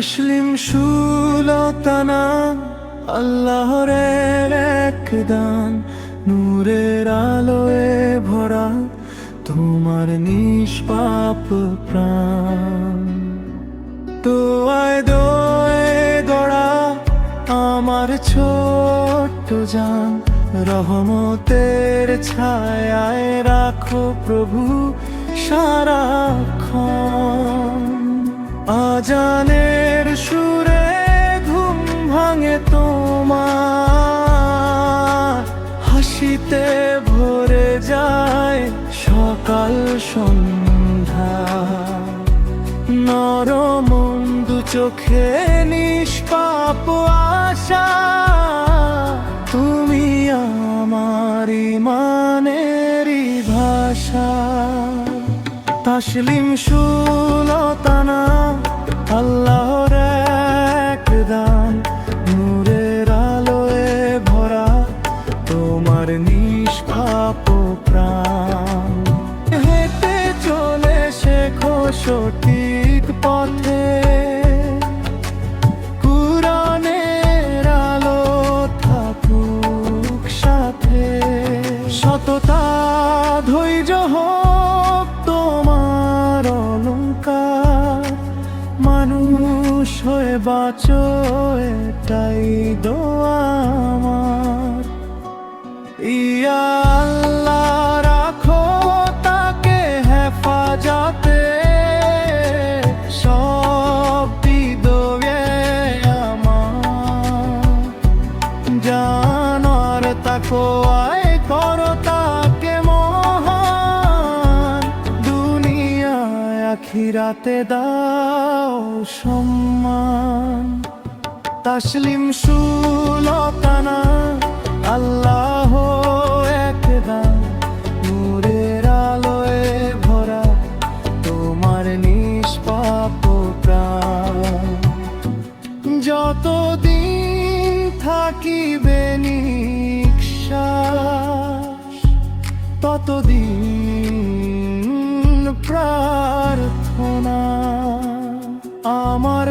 তাসলিম সুলতানা আল্লাহর এক দান, নূরের আলোয় ভরা তোমার নিষ্পাপ প্রাণ। দোয়ায় দোয়ে গড়া আমার ছোট্ট জান, রহমতের ছায়ায় রাখো প্রভু সারাক্ষণ। আজানের সুরে ঘুম ভাঙে তোমার, হাসিতে ভরে যায় সকাল সন্ধ্যা। নরমন্দু চোখে নিষ্পাপ আশা, তুমি আমার ইমানেরই ভাষা। তাসলিম সুলতানা আল্লাহর এক দান, নূরের আলোয় ভরা তোমার নিষ্পাপ প্রাণ। হেঁটে চলে শেখো সঠিক পথে, কুরআনের আলো থাকুক সাথে। সততা ধৈর্য হোক তোমার অলংকার, মানুষ হয়ে বাঁচো এটাই দোয়া আমার। ইয়া আল্লাহ রাখো তাকে হেফাজতে, সব বিদয়ে আমার। জানার তাকওয়ায় করো তাকে মহান, দুনিয়ায় আখিরাতে দাও সম্মান। তাসলিম সুলতানা আল্লাহ এক দান, নূরের আলোয় ভরা তোমার নিষ্পাপ প্রাণ। যতদিন থাকিবে নিঃশ্বাস, ততদিন প্রার্থনা আমার